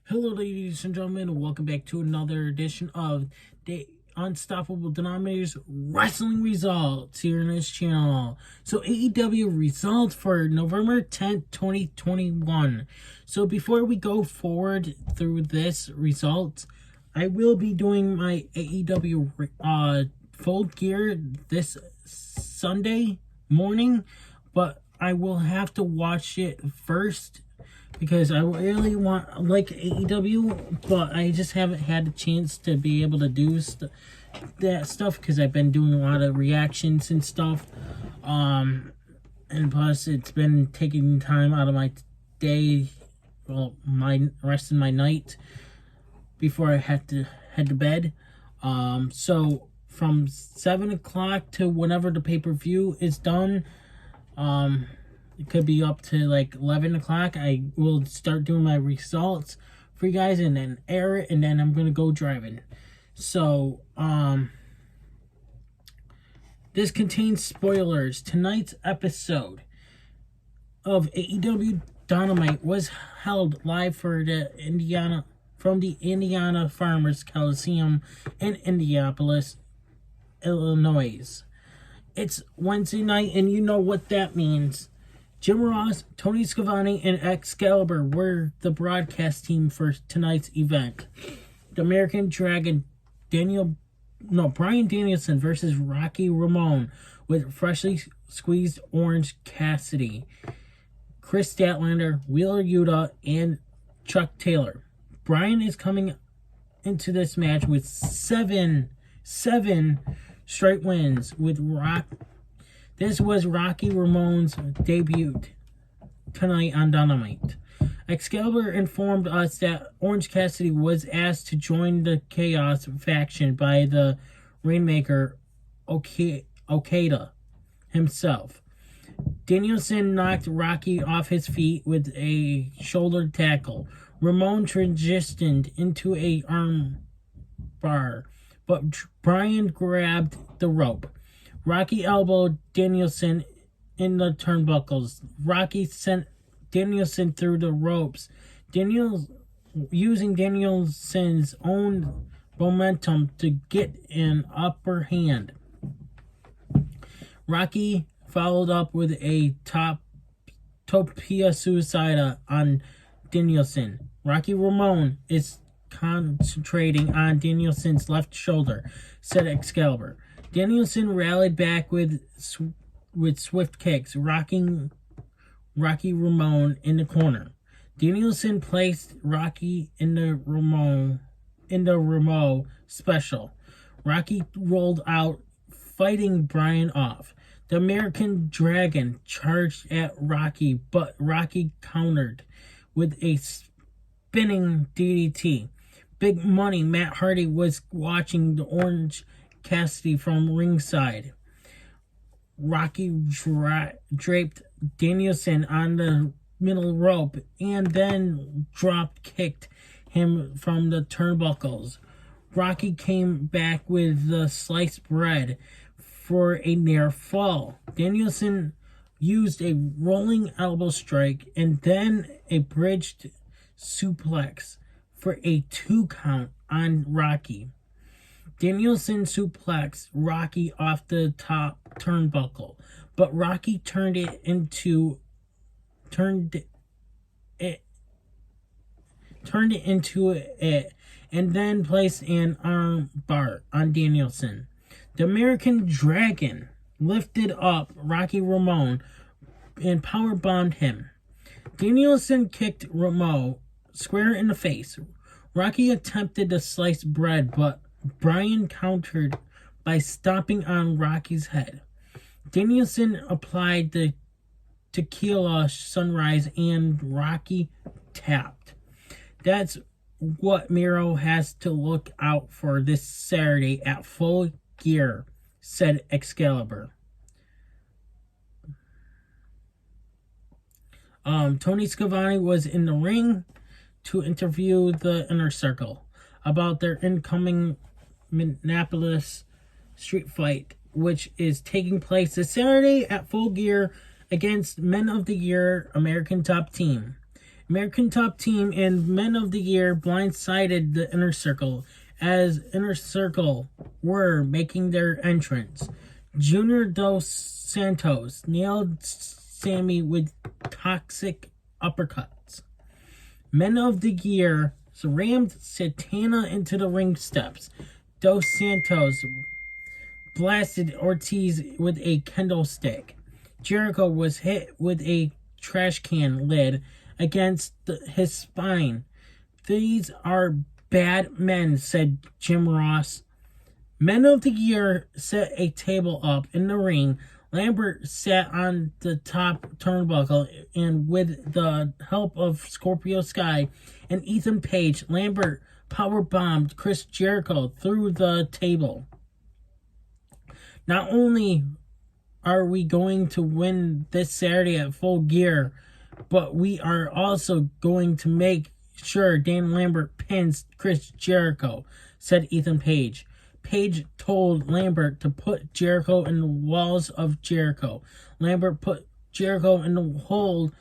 Hello, ladies and gentlemen, and welcome back to another edition of the Unstoppable Denominators Wrestling Results here on this channel. So, AEW results for November 10th, 2021. So, before we go forward through this results, I will be doing my AEW Full Gear this Sunday morning, but I will have to watch it first because I really like AEW, but I just haven't had a chance to be able to do that stuff because I've been doing a lot of reactions and stuff. And plus, it's been taking time out of my day, my rest of my night before I had to head to bed. So from 7 o'clock to whenever the pay-per-view is done, it could be up to like 11 o'clock. I will start doing my results for you guys and then air it, and then I'm going to go driving. So, this contains spoilers. Tonight's episode of AEW Dynamite was held live from the Indiana Farmers Coliseum in Indianapolis, Illinois. It's Wednesday night, and you know what that means. Jim Ross, Tony Schiavone, and Excalibur were the broadcast team for tonight's event. The American Dragon, Bryan Danielson versus Rocky Ramone with freshly squeezed Orange Cassidy, Chris Statlander, Wheeler Yuta, and Chuck Taylor. Bryan is coming into this match with seven straight wins with This was Rocky Ramone's debut tonight on Dynamite. Excalibur informed us that Orange Cassidy was asked to join the Chaos faction by the Rainmaker Okada himself. Danielson knocked Rocky off his feet with a shoulder tackle. Ramone transitioned into a arm bar, but Bryan grabbed the rope. Rocky elbowed Danielson in the turnbuckles. Rocky sent Danielson through the ropes. Using Danielson's own momentum to get an upper hand. Rocky followed up with a Topia Suicida on Danielson. Rocky Ramone is concentrating on Danielson's left shoulder, said Excalibur. Danielson rallied back with swift kicks, rocking Rocky Ramone in the corner. Danielson placed Rocky in the Ramone special. Rocky rolled out, fighting Bryan off. The American Dragon charged at Rocky, but Rocky countered with a spinning DDT. Big Money Matt Hardy was watching the Orange Cassidy from ringside. Rocky draped Danielson on the middle rope and then drop-kicked him from the turnbuckles. Rocky came back with the sliced bread for a near fall. Danielson used a rolling elbow strike and then a bridged suplex for a 2 count on Rocky. Danielson suplexed Rocky off the top turnbuckle, but Rocky turned it into it and then placed an arm bar on Danielson. The American Dragon lifted up Rocky Ramone and powerbombed him. Danielson kicked Ramone square in the face. Rocky attempted to slice bread, but Bryan countered by stomping on Rocky's head. Danielson applied the Tequila Sunrise and Rocky tapped. That's what Miro has to look out for this Saturday at Full Gear, said Excalibur. Tony Schiavone was in the ring to interview the Inner Circle about their incoming Minneapolis street fight, which is taking place this Saturday at Full Gear against Men of the Year American Top Team. American Top Team and Men of the Year blindsided the Inner Circle as Inner Circle were making their entrance. Junior Dos Santos nailed Sammy with toxic uppercuts. Men of the Year rammed Santana into the ring steps. Dos Santos blasted Ortiz with a kendo stick. Jericho was hit with a trash can lid against his spine. These are bad men, said Jim Ross. Men of the Year set a table up in the ring. Lambert sat on the top turnbuckle, and with the help of Scorpio Sky and Ethan Page, Lambert powerbombed Chris Jericho through the table. Not only are we going to win this Saturday at Full Gear, but we are also going to make sure Dan Lambert pins Chris Jericho, said Ethan Page. Page told Lambert to put Jericho in the walls of Jericho. Lambert put Jericho in the hold,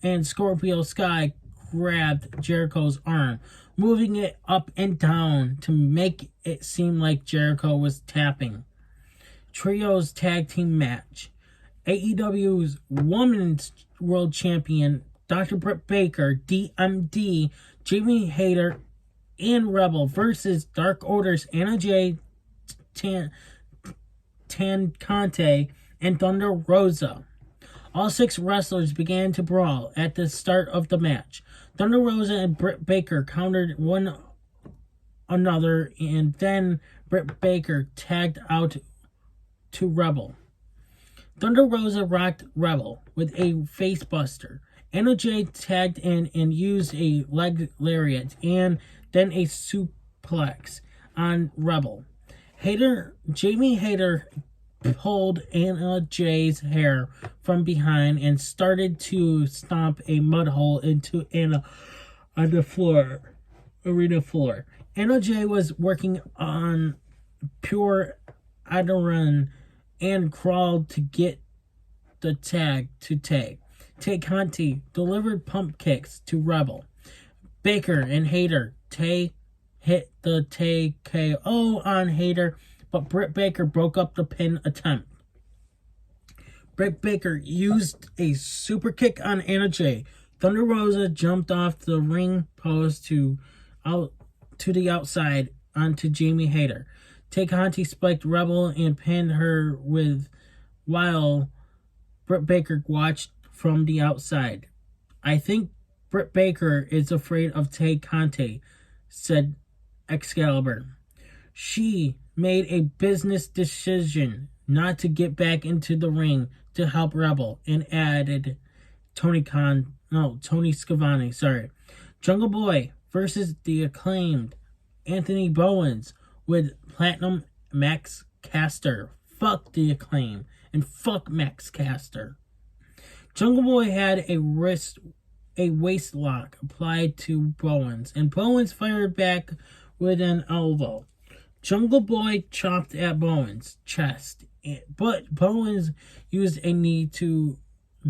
and Scorpio Sky grabbed Jericho's arm, moving it up and down to make it seem like Jericho was tapping. Trios Tag Team Match. AEW's Women's World Champion, Dr. Britt Baker, DMD, Jamie Hayter, and Rebel versus Dark Order's Anna Jay, Conte, and Thunder Rosa. All 6 wrestlers began to brawl at the start of the match. Thunder Rosa and Britt Baker countered one another, and then Britt Baker tagged out to Rebel. Thunder Rosa rocked Rebel with a facebuster. Anna Jay tagged in and used a leg lariat and then a suplex on Rebel. Jamie Hayter pulled Anna Jay's hair from behind and started to stomp a mud hole into Anna on the arena floor. Anna Jay was working on pure adrenaline and crawled to get the tag to Tay. Tay Conti delivered pump kicks to Rebel. Baker and Hayter. Tay hit the Tay KO on Hayter, but Britt Baker broke up the pin attempt. Britt Baker used a super kick on Anna Jay. Thunder Rosa jumped off the ring post to the outside onto Jamie Hayter. Tay Conti spiked Rebel and pinned her while Britt Baker watched from the outside. I think Britt Baker is afraid of Tay Conti, said Excalibur. She made a business decision not to get back into the ring to help Rebel, and added Tony Schiavone. Jungle Boy versus the Acclaimed Anthony Bowens with Platinum Max Caster. Fuck the Acclaim and fuck Max Caster. Jungle Boy had a waist lock applied to Bowens, and Bowens fired back with an elbow. Jungle Boy chopped at Bowens' chest, but Bowens used a knee to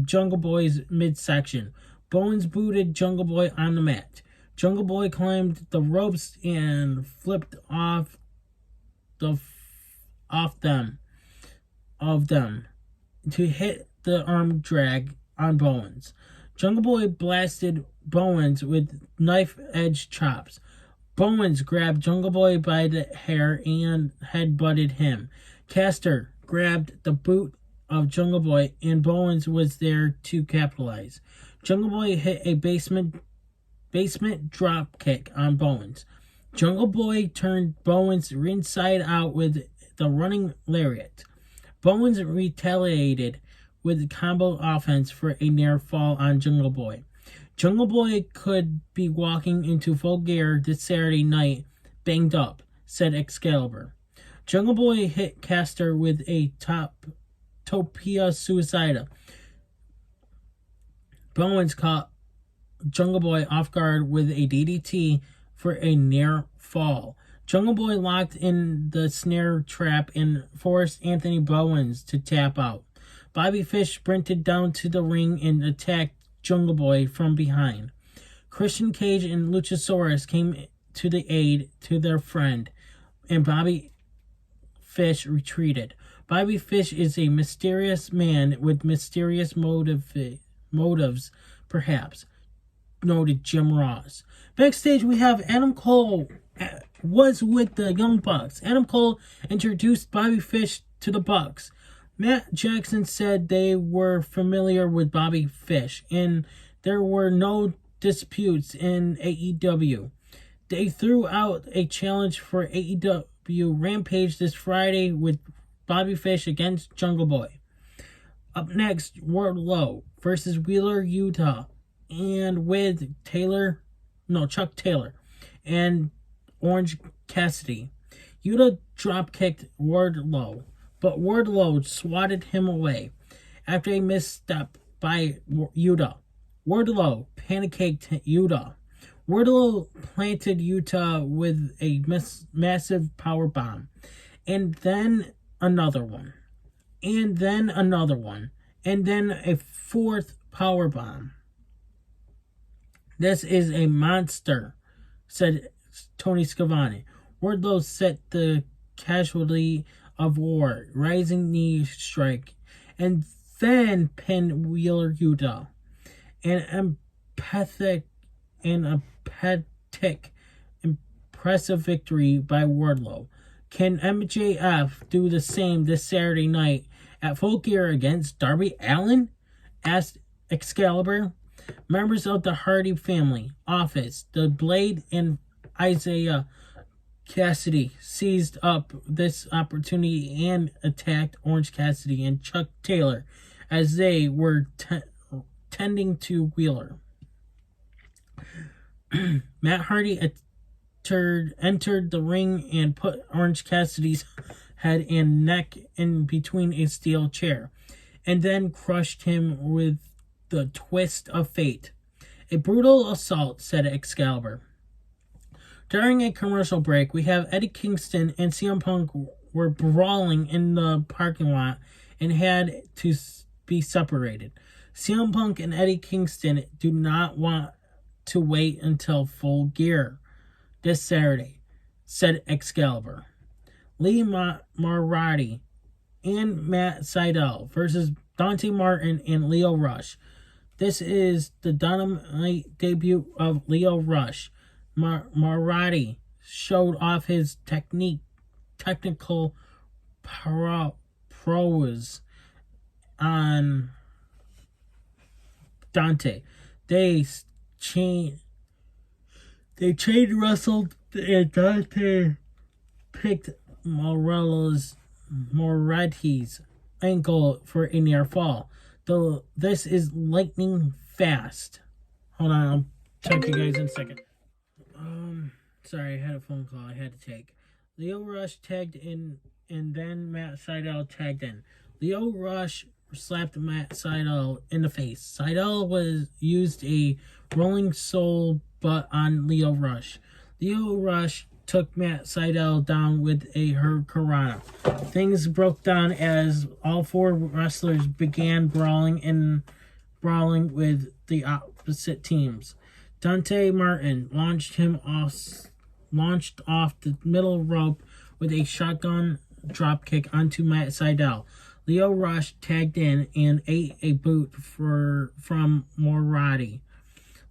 Jungle Boy's midsection. Bowens booted Jungle Boy on the mat. Jungle Boy climbed the ropes and flipped off them to hit the arm drag on Bowens. Jungle Boy blasted Bowens with knife-edge chops. Bowens grabbed Jungle Boy by the hair and headbutted him. Caster grabbed the boot of Jungle Boy, and Bowens was there to capitalize. Jungle Boy hit a basement drop kick on Bowens. Jungle Boy turned Bowens inside out with the running lariat. Bowens retaliated with combo offense for a near fall on Jungle Boy. Jungle Boy could be walking into Full Gear this Saturday night banged up, said Excalibur. Jungle Boy hit Caster with a Topia Suicida. Bowens caught Jungle Boy off guard with a DDT for a near fall. Jungle Boy locked in the snare trap and forced Anthony Bowens to tap out. Bobby Fish sprinted down to the ring and attacked Jungle Boy from behind. Christian Cage and Luchasaurus came to the aid to their friend, and Bobby Fish retreated. Bobby Fish is a mysterious man with mysterious motives, perhaps, noted Jim Ross. Backstage, we have Adam Cole was with the Young Bucks. Adam Cole introduced Bobby Fish to the Bucks. Matt Jackson said they were familiar with Bobby Fish, and there were no disputes in AEW. They threw out a challenge for AEW Rampage this Friday with Bobby Fish against Jungle Boy. Up next, Wardlow versus Wheeler Yuta, and with Chuck Taylor and Orange Cassidy. Yuta drop-kicked Wardlow, but Wardlow swatted him away after a misstep by Yuta. Wardlow pancaked Yuta. Wardlow planted Yuta with a massive power bomb, and then another one, and then another one, and then a fourth power bomb. This is a monster, said Tony Schiavone. Wardlow set the casualty of war, rising knee strike, and then pinned Wheeler Yuta. An impressive victory by Wardlow. Can MJF do the same this Saturday night at Full Gear against Darby Allin? Asked Excalibur. Members of the Hardy family, Office, The Blade, and Isaiah Cassidy seized up this opportunity and attacked Orange Cassidy and Chuck Taylor as they were tending to Wheeler. Matt Hardy entered the ring and put Orange Cassidy's head and neck in between a steel chair, and then crushed him with the twist of fate. A brutal assault, said Excalibur. During a commercial break, we have Eddie Kingston and CM Punk were brawling in the parking lot and had to be separated. CM Punk and Eddie Kingston do not want to wait until Full Gear this Saturday, said Excalibur. Lee Moriarty and Matt Sydal versus Dante Martin and Leo Rush. This is the Dynamite debut of Leo Rush. Moriarty showed off his technical prowess on Dante. They chain wrestled, and Dante picked Moriarty's ankle for a near fall. This is lightning fast. Hold on, I'll check you guys in a second. Sorry, I had a phone call I had to take. Leo Rush tagged in, and then Matt Sydal tagged in. Leo Rush slapped Matt Sydal in the face. Sydal used a rolling soul butt on Leo Rush. Leo Rush took Matt Sydal down with a hurricanrana. Things broke down as all four wrestlers began brawling with the opposite teams. Dante Martin launched off the middle rope with a shotgun dropkick onto Matt Sydal. Leo Rush tagged in and ate a boot from Moriarty.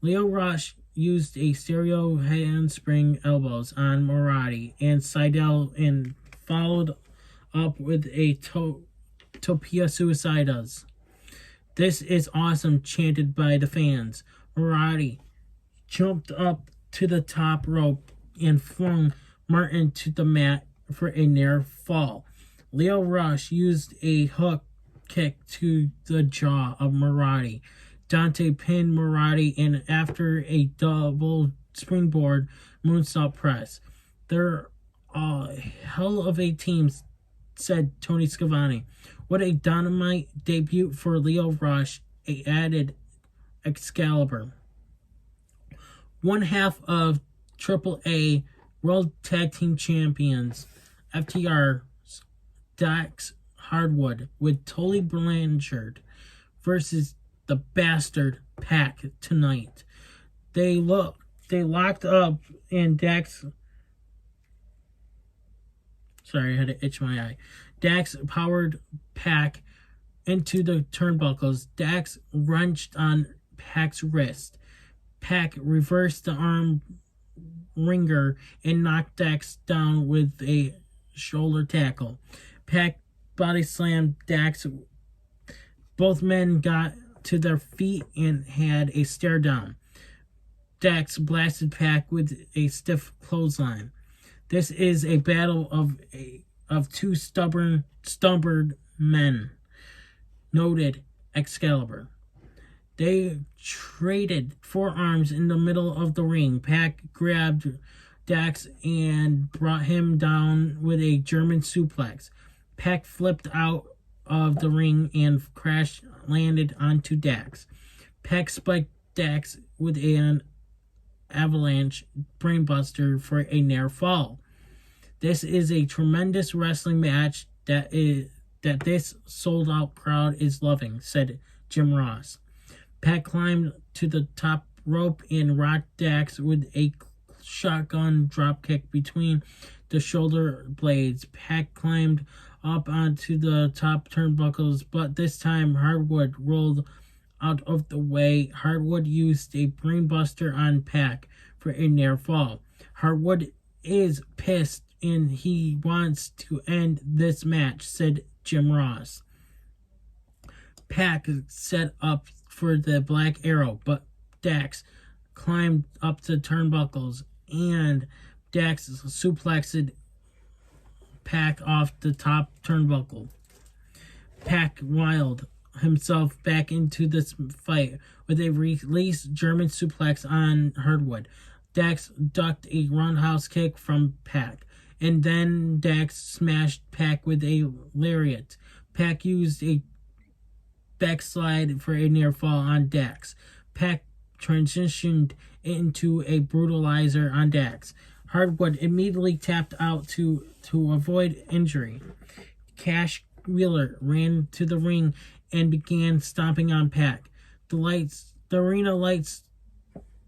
Leo Rush used a stereo handspring elbows on Moriarty and Sydal and followed up with a Topia Suicidas. This is awesome, chanted by the fans. Moriarty jumped up to the top rope and flung Martin to the mat for a near fall. Leo Rush used a hook kick to the jaw of Moriarty. Dante pinned Moriarty in after a double springboard moonsault press. They're a hell of a team, said Tony Schiavone. What a Dynamite debut for Leo Rush, added Excalibur. One half of AAA World Tag Team Champions, FTR's Dax Hardwood with Tully Blanchard versus the Bastard Pack tonight. They locked up, and Dax... Sorry, I had to itch my eye. Dax powered Pac into the turnbuckles. Dax wrenched on Pac's wrist. Pac reversed the arm ringer and knocked Dax down with a shoulder tackle. Pac body slammed Dax. Both men got to their feet and had a stare down. Dax blasted Pac with a stiff clothesline. This is a battle of two stubborn men, noted Excalibur. They traded forearms in the middle of the ring. Pac grabbed Dax and brought him down with a German suplex. Pac flipped out of the ring and landed onto Dax. Pac spiked Dax with an avalanche brainbuster for a near fall. This is a tremendous wrestling match that this sold-out crowd is loving, said Jim Ross. Pac climbed to the top rope and rocked Dax with a shotgun dropkick between the shoulder blades. Pac climbed up onto the top turnbuckles, but this time Hardwood rolled out of the way. Hardwood used a brainbuster on Pac for a near fall. Hardwood is pissed and he wants to end this match, said Jim Ross. Pac set up for the Black Arrow, but Dax climbed up the turnbuckles and Dax suplexed Pac off the top turnbuckle. Pac wiled himself back into this fight with a released German suplex on Hardwood. Dax ducked a roundhouse kick from Pac, and then Dax smashed Pac with a lariat. Pac used a backslide for a near fall on Dax. Pac transitioned into a brutalizer on Dax. Hardwood immediately tapped out to avoid injury. Cash Wheeler ran to the ring and began stomping on Pac. The arena lights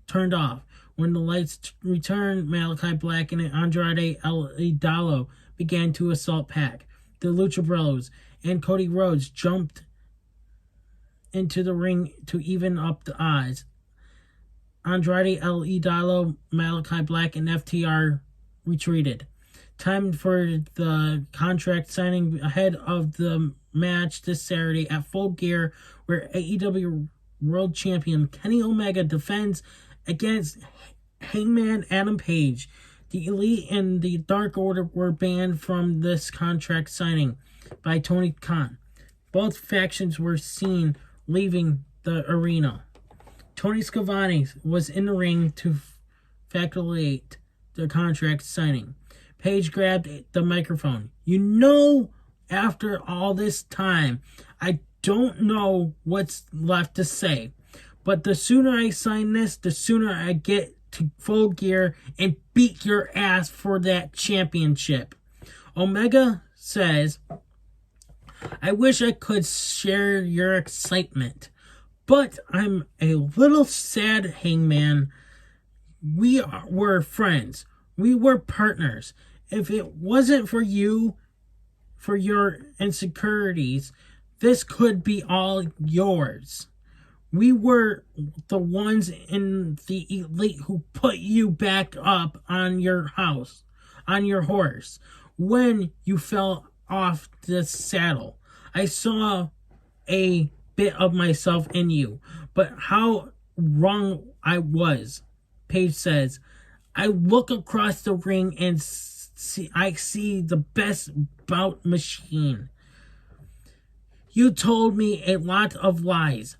turned off. When the lights returned, Malachi Black and Andrade El Idolo began to assault Pac. The Lucha Bros and Cody Rhodes jumped into the ring to even up the odds. Andrade El Idolo, Malachi Black, and FTR retreated. Time for the contract signing ahead of the match this Saturday at Full Gear, where AEW World Champion Kenny Omega defends against Hangman Adam Page. The Elite and the Dark Order were banned from this contract signing by Tony Khan. Both factions were seen leaving the arena. Tony Schiavone was in the ring to facilitate the contract signing. Page grabbed the microphone. After all this time, I don't know what's left to say. But the sooner I sign this, the sooner I get to Full Gear and beat your ass for that championship. Omega says, I wish I could share your excitement, but I'm a little sad, Hangman. We were friends. We were partners. If it wasn't for you, for your insecurities, this could be all yours. We were the ones in the Elite who put you back up on your horse, when you fell off the saddle. I saw a bit of myself in you, but how wrong I was. Page says, I look across the ring and I see the best bout machine. You told me a lot of lies,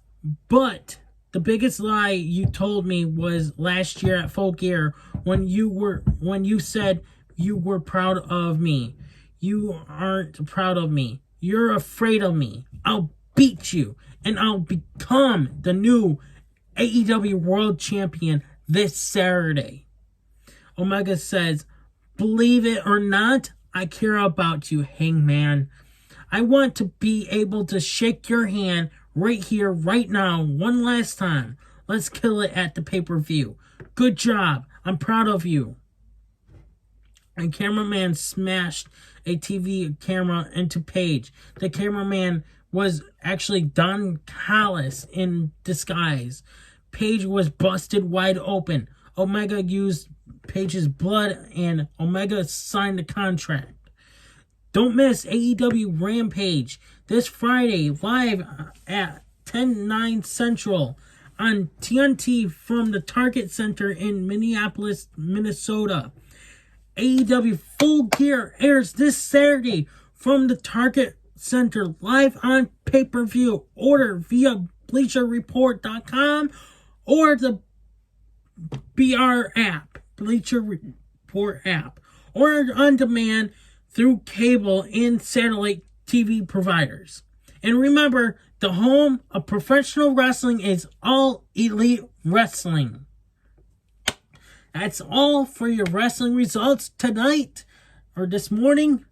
but the biggest lie you told me was last year at Full Gear when you said you were proud of me. You aren't proud of me. You're afraid of me. I'll beat you, and I'll become the new AEW World Champion this Saturday. Omega says, believe it or not, I care about you, Hangman. I want to be able to shake your hand right here, right now, one last time. Let's kill it at the pay-per-view. Good job. I'm proud of you. And Cameraman smashed a TV camera into Page. The cameraman was actually Don Callis in disguise. Page was busted wide open. Omega used Page's blood and Omega signed the contract. Don't miss AEW Rampage this Friday live at 10/9 Central on TNT from the Target Center in Minneapolis, Minnesota. AEW Full Gear airs this Saturday from the Target Center live on pay-per-view. Order via BleacherReport.com or the BR app, Bleacher Report app, or on demand through cable and satellite TV providers. And remember, the home of professional wrestling is All Elite Wrestling. That's all for your wrestling results tonight or this morning.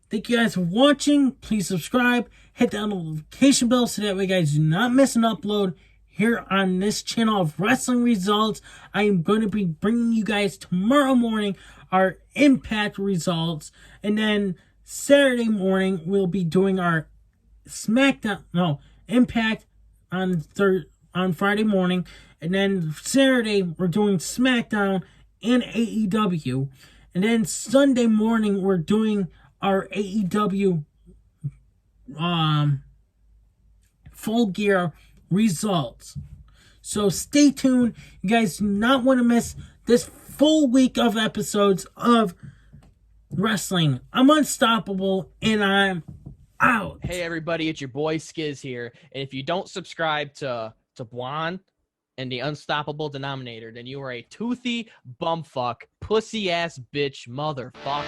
Thank you guys for watching. Please subscribe. Hit that notification bell so that way you guys do not miss an upload here on this channel of wrestling results. I am going to be bringing you guys tomorrow morning our Impact results. And then Saturday morning, we'll be doing our Impact on Friday morning. And then Saturday, we're doing SmackDown and AEW. And then Sunday morning, we're doing our AEW Full Gear results. So stay tuned. You guys do not want to miss this full week of episodes of wrestling. I'm unstoppable, and I'm out. Hey, everybody, it's your boy Skiz here. And if you don't subscribe to Blonde and the Unstoppable Denominator, then you are a toothy bumfuck, pussy-ass bitch motherfucker.